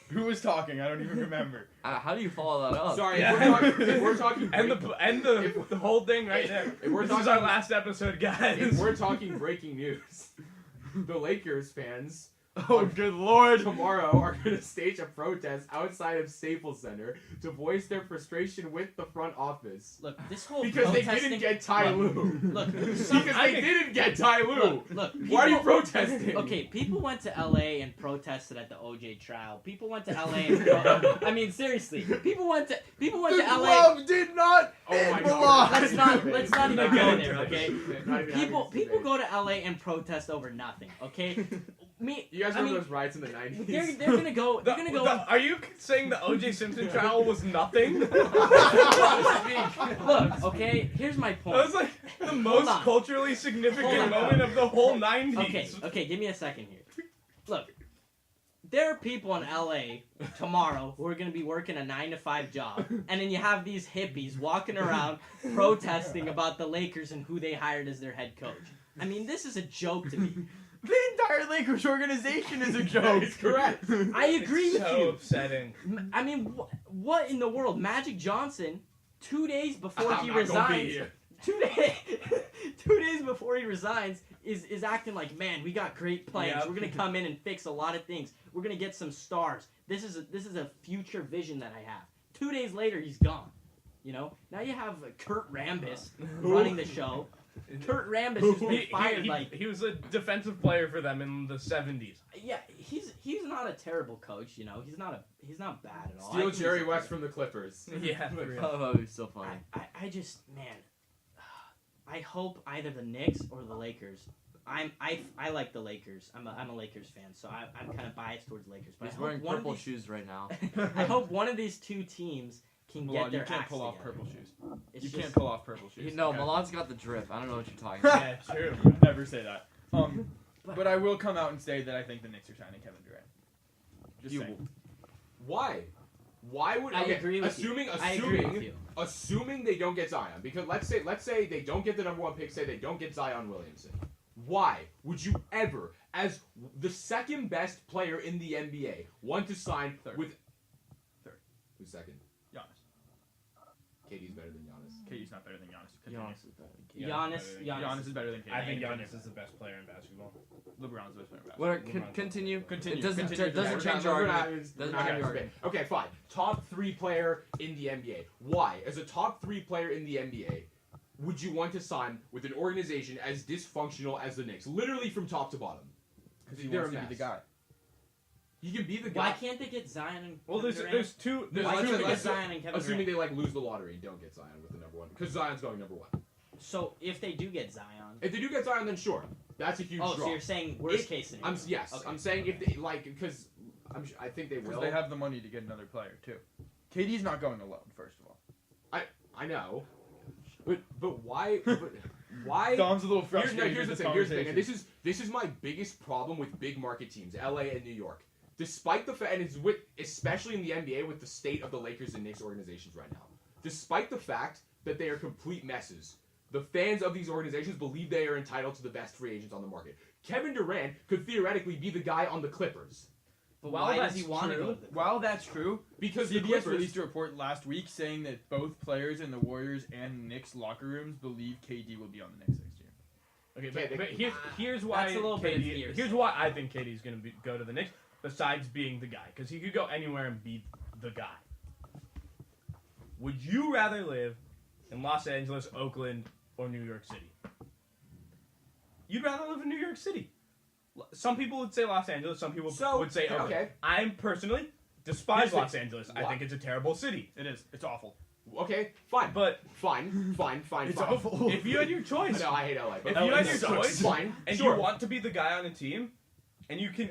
Who was talking? I don't even remember. How do you follow that up? Sorry, Yeah. if we're talking And break- the whole thing right there. If we're This is talking- our last episode, guys. if we're talking breaking news, the Lakers fans Oh, good lord. tomorrow are going to stage a protest outside of Staples Center to voice their frustration with the front office Look, this whole because they protesting- didn't get Ty Lue. Look, Because some- they didn't get Ty Lue. Look. Why are you people- protesting? Okay, people went to LA and protested at the OJ trial. People went to LA and I mean seriously, people went to The LA. glove did not Oh my hit the God. line. Let's not even Not go getting there, to okay? Not even People having this people debate. go to LA and protest over nothing, okay? You guys remember those riots in the 90s? They're gonna go. They're gonna go. Are you saying the O.J. Simpson trial was nothing? Look, okay. Here's my That point. was like the most on. culturally Hold significant on. moment of the whole 90s. Okay. Give me a second here. Look, there are people in LA tomorrow who are gonna be working a 9-to-5 job, and then you have these hippies walking around protesting about the Lakers and who they hired as their head coach. I mean, this is a joke to me. The entire Lakers organization is a joke. It's correct. I agree with so you. upsetting. I mean, what in the world? Magic Johnson, 2 days before I'm he not gonna be resigns, here. 2 days before he resigns, is acting like, man, we got great plans. Yep. We're gonna come in and fix a lot of things. We're gonna get some stars. This is a future vision that I have. 2 days later, he's gone. Now you have Kurt Rambis running the show. Kurt Rambis has been fired He was a defensive player for them in the 70s. yeah, he's not a terrible coach. He's not bad at all. I Steal think he's Jerry a- West from the Clippers. Yeah, for real. Oh, that would be so funny. I just, man, I hope either the Knicks or the Lakers. I like the Lakers. I'm a Lakers fan, so I'm kind of biased towards Lakers. But He's I wearing hope one of purple these, shoes right now. I hope one of these two teams can get Milan, their you can't acts pull off together. purple shoes. It's You just- can't pull off purple shoes. No, Okay. Milan's got the drip. I don't know what you're talking about. Yeah, true. Never say that. But I will come out and say that I think the Knicks are signing Kevin Durant. Just You saying. Why? Why would I agree with assuming you. I agree with you. assuming they don't get Zion, because let's say they don't get the number 1 pick, say they don't get Zion Williamson. Why would you ever, as the second best player in the NBA, want to sign with Third. Who's second? Giannis. KD's better than Giannis. KD's not better than Giannis. Continue. Giannis is better. Giannis is better than KD. I think Giannis is the best player in basketball. LeBron's the best player in basketball. What? Continue. Continue. It doesn't Continue. doesn't change your argument. Doesn't change your argument. Okay, fine. Top 3 player in the NBA. Why, as a top 3 player in the NBA, would you want to sign with an organization as dysfunctional as the Knicks, literally from top to bottom? Because he They're wants a to be mess. the guy. He can be the Why guy. can't they get Zion and Well, Kevin Durant? there's two. There's Why let's- can't they get let's- Zion and Kevin Assuming Durant? they lose the lottery and don't get Zion with the number 1, because Zion's going number 1. So if they do get Zion, If they do get Zion, then sure, that's a huge oh, draw. so you're saying worst case scenario? Yes, Okay. I'm saying if they because I think they Because will. they have the money to get another player too. KD's not going alone. First of all. I know, but why? But why? Dom's a little Here's frustrated. the with thing. this Here's the thing. conversation. And this is my biggest problem with big market teams, LA and New York. Despite the fact, and it's with especially in the NBA with the state of the Lakers and Knicks organizations right now. Despite the fact that they are complete messes, the fans of these organizations believe they are entitled to the best free agents on the market. Kevin Durant could theoretically be the guy on the Clippers. But While why does that's he want to true- go to the While that's true, Because the CBS Clippers, released a report last week saying that both players in the Warriors and Knicks locker rooms believe KD will be on the Knicks next year. Okay, Okay, but here's why That's a little bit of KD, hearsay. here's why I think KD's going to go to the Knicks. Besides being the guy, because he could go anywhere and be the guy. Would you rather live in Los Angeles, Oakland, or New York City? You'd rather live in New York City. Some people would say Los Angeles. Some people would say Oakland. okay. I personally despise Here's the- Los Angeles. I Why? think it's a terrible city. It is. It's awful. Okay, fine, But fine. It's fine. awful. if you had your choice, No, I hate LA. But if you had your sucks. choice, fine, and sure. you want to be the guy on a team, and you can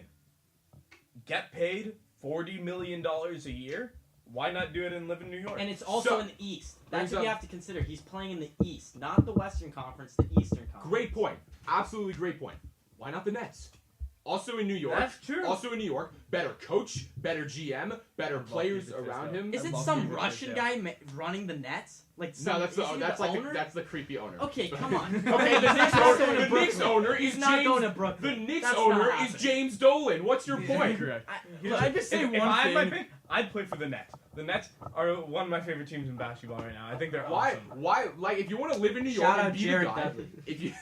get paid $40 million a year, why not do it and live in New York? And it's also So- in the East. That's brings what you up- have to consider. He's playing in the East, not the Western Conference, the Eastern Conference. Great point. Absolutely great point. Why not the Nets? Also in New York. That's true. Also in New York. Better coach, better GM, better love players David around Fizdale. him. Is I it love some David Russian Fizdale. guy running the Nets? Like No, some, that's is he that's the like owner? that's the creepy owner. Okay, come on. Okay, the Knicks He's not owner, going to the Knicks Brooklyn. owner is He's not James. going to The Brooklyn. Knicks That's owner not is happening. James Dolan. What's your point? Correct. Here's- Can I just say if one I had my thing? pick, I'd play for the Nets. The Nets are one of my favorite teams in basketball right now. I think they're Why? awesome. Why? Like, if you want to live in New York Shout and out be Jared the guy, Dudley. if you,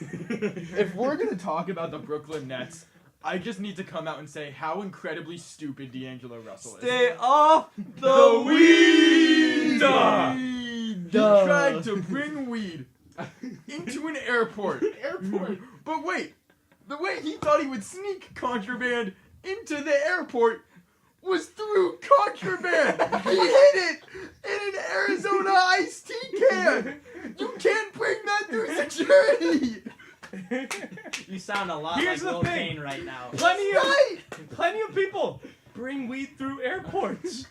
If we're gonna talk about the Brooklyn Nets, I just need to come out and say how incredibly stupid D'Angelo Russell is. Stay off The weed! He tried to bring weed into an airport. But wait, the way he thought he would sneak contraband into the airport was through contraband. He hid it in an Arizona iced tea can. You can't bring that through security. You sound a lot Here's like the Lil thing. Kane right now. Plenty of people bring weed through airports.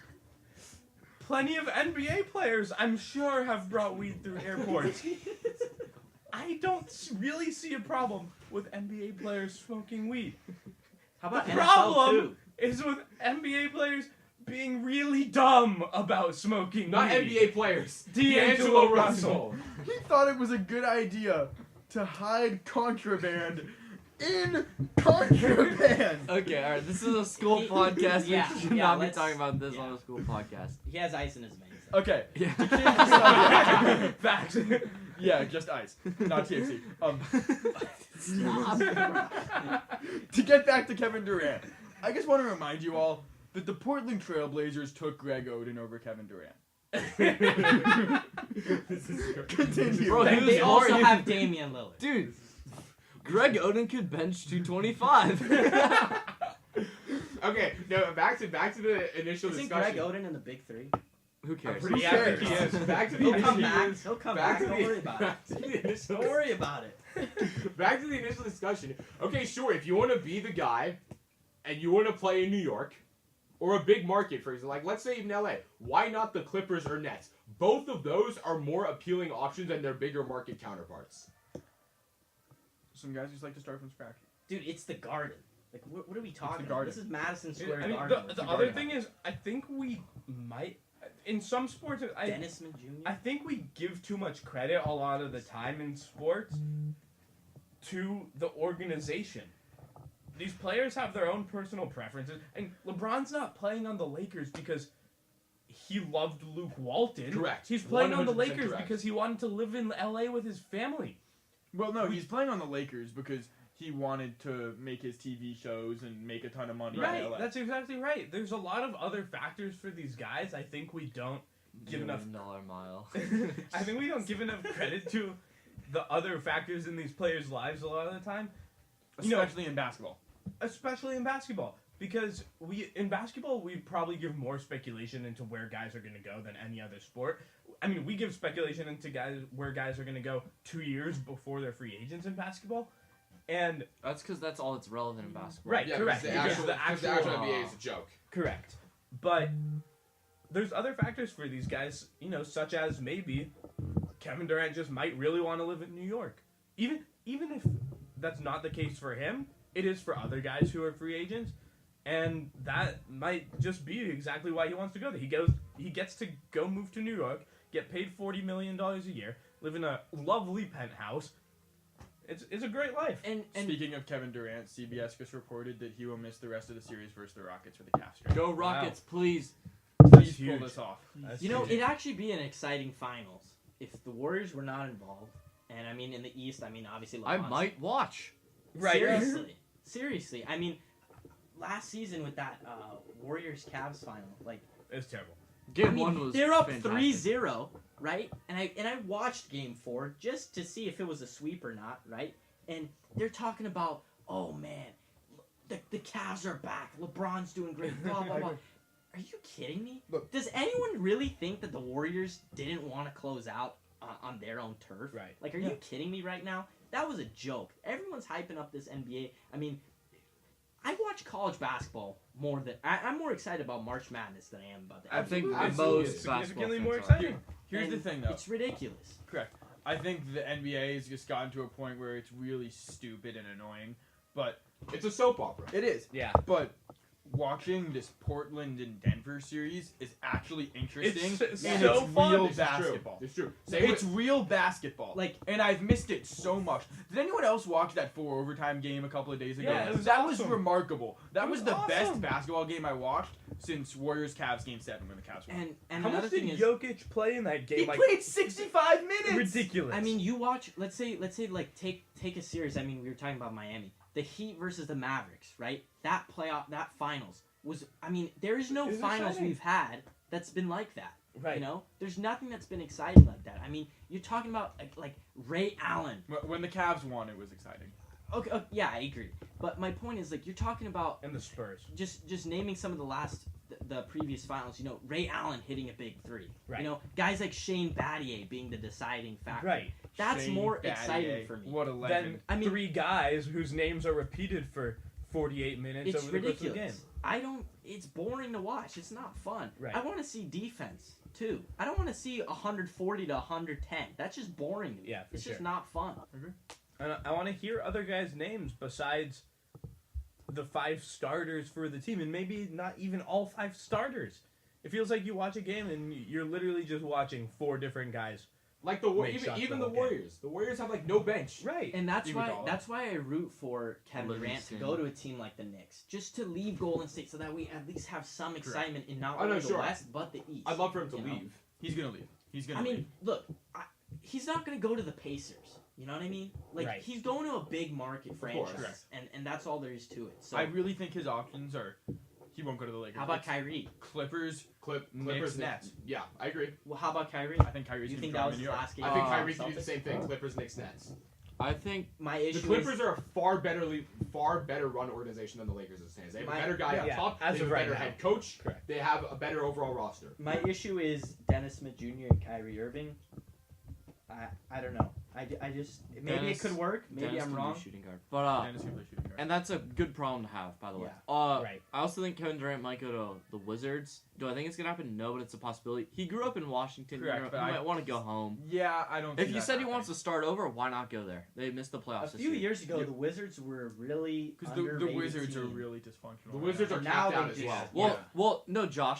Plenty of NBA players, I'm sure, have brought weed through airports. I don't really see a problem with NBA players smoking weed. How about The NFL problem too? is with NBA players being really dumb about smoking not weed. NBA players. D'Angelo Russell. He thought it was a good idea to hide contraband in contraband. Okay, all right. This is a school He- podcast. yeah, We should yeah, not be let's- talking about this yeah. on a school podcast. He has ice in his veins. Okay. Yeah. To change the subject. Facts. Yeah, just ice, not THC. Stop. To get back to Kevin Durant, I just want to remind you all that the Portland Trailblazers took Greg Oden over Kevin Durant. Continue. Bro, And who's they more- also have Damian Lillard. Dude, Greg Oden could bench 225. Okay, no, back to the initial Isn't discussion. Greg Oden in the big three? Who I'm cares? pretty Yeah, sure I think he is. Back to the He'll initial. come back. He'll come back. to Don't the- worry about it. back to the initial Don't worry about it. Back to the initial discussion. Okay, sure, if you want to be the guy and you want to play in New York or a big market, for example, like let's say even LA, why not the Clippers or Nets? Both of those are more appealing options than their bigger market counterparts. Some guys just like to start from scratch. dude, it's the Garden. Like, what are we talking about? Garden. This is Madison I Square mean, Garden. the other thing is, I think we might, in some sports, Dennis Smith Jr. I think we give too much credit a lot of the time in sports to the organization. These players have their own personal preferences, and LeBron's not playing on the Lakers because he loved Luke Walton. Correct. He's playing on the 100% Lakers correct. because he wanted to live in LA with his family. Well, no, he's playing on the Lakers because he wanted to make his TV shows and make a ton of money Right, in LA. that's exactly right. There's a lot of other factors for these guys. I think we don't give enough. $1 mile. I think we don't give enough credit to the other factors in these players' lives a lot of the time. Especially in basketball. Especially in basketball. Because in basketball, we probably give more speculation into where guys are going to go than any other sport. I mean, we give speculation into where guys are going to go 2 years before they're free agents in basketball. And That's because that's all that's relevant in basketball. right, Yeah, correct. because the Because actual NBA is a joke. correct. But there's other factors for these guys, such as maybe Kevin Durant just might really want to live in New York. Even if that's not the case for him, it is for other guys who are free agents. And that might just be exactly why he wants to go there. He gets to go move to New York, get paid $40 million a year, live in a lovely penthouse. It's a great life. And Speaking of Kevin Durant, CBS just reported that he will miss the rest of the series versus the Rockets for the Cavs trade. Go Rockets, please. Please pull huge. this off. That's you know, huge. it'd actually be an exciting finals if the Warriors were not involved. And I mean, in the East, I mean, obviously, I LeBron's- might watch. Right. Seriously. I mean, last season with that Warriors-Cavs final, like, It's terrible. Game 1 was they're up fantastic. 3-0, right? And I watched Game 4 just to see if it was a sweep or not, right? And they're talking about, oh man, the Cavs are back. LeBron's doing great. Blah blah blah. Are you kidding me? Look. Does anyone really think that the Warriors didn't want to close out on their own turf? Right. Like, are you kidding me right now? That was a joke. Everyone's hyping up this NBA. I mean, I watch college basketball more than I'm more excited about March Madness than I am about the I think NBA. Absolutely. most It's basketball significantly fans more are. exciting. Here's the And thing, though. It's ridiculous. Correct. I think the NBA has just gotten to a point where it's really stupid and annoying. But It's a soap opera. it is. Yeah. But watching this Portland and Denver series is actually interesting. It's and so it's fun. real This is basketball. It's true. Same It's real basketball. Like- and I've missed it so much. Did anyone else watch that 4 overtime game a couple of days ago? Yeah, it was that awesome. was remarkable. That It was was the best awesome. basketball game I watched since Warriors Cavs game 7 when the Cavs won. And How another much did thing is, Jokic play in that game? He played 65 minutes. ridiculous. I mean, you watch. Let's say, like take a series. I mean, we were talking about Miami, the Heat versus the Mavericks, right? That playoff, that finals was. I mean, there is no It was finals exciting. we've had that's been like that. right. You know, there's nothing that's been exciting like that. I mean, you're talking about like Ray Allen. When the Cavs won, it was exciting. Okay, yeah, I agree. But my point is, like, you're talking about And the Spurs. just naming some of the previous finals. You know, Ray Allen hitting a big three. Right. You know, guys like Shane Battier being the deciding factor. Right. That's Shane more Battier, exciting for me. What a legend. Then I mean- 3 guys whose names are repeated for 48 minutes It's over the course of the game. ridiculous. It's boring to watch. It's not fun. Right. I want to see defense too. I don't want to see 140 to 110. That's just boring to me. Yeah, for it's sure. just not fun. And I want to hear other guys' names besides the 5 starters for the team, and maybe not even all 5 starters. It feels like you watch a game and you're literally just watching 4 different guys. Like the Make shots even the the whole game. Warriors. The Warriors have like no bench. Right. And that's Iguodala. why I root for Kevin Durant to Livingston. go to a team like the Knicks, just to leave Golden State, so that we at least have some excitement in not Oh, no, only the sure. West but the East. I'd love for him to You know? leave. He's gonna leave. He's gonna I leave. mean, look, he's not going to go to the Pacers. You know what I mean? Like, Right. he's going to a big market course. franchise, and that's all there is to it. So, I really think his options are. He won't go to the Lakers. how about It's Kyrie? Clippers? Clippers, Knicks, Nets. Yeah, I agree. Well, how about Kyrie? I think Kyrie's You gonna think be that going was to his New York. last game? I think with Kyrie the can do the Celtics? same thing. Clippers, Knicks, Nets. I think My The issue Clippers is are a far better run organization than the Lakers as it stands. They have a My- better guy up yeah, top. They as have of a right better now. head coach. Correct. They have a better overall roster. my issue is Dennis Smith Jr. and Kyrie Irving. I don't know. I just maybe Dennis- it could work. Maybe Dennis I'm can do wrong. shooting guard, but Dennis can play shooting guard. and that's a good problem to have, by the way. Right. I also think Kevin Durant might go to the Wizards. Do I think it's gonna happen? No, but it's a possibility. He grew up in Washington. Correct, He but might want to go home. Yeah, I don't. If see you that said he happening. wants to start over, why not go there? They missed the A playoffs this few year. years ago, Yep. the Wizards were really Because the underrated Wizards are team. really dysfunctional. The right Wizards now. are Now capped they out as just- well. Well, Yeah. well, no, Josh.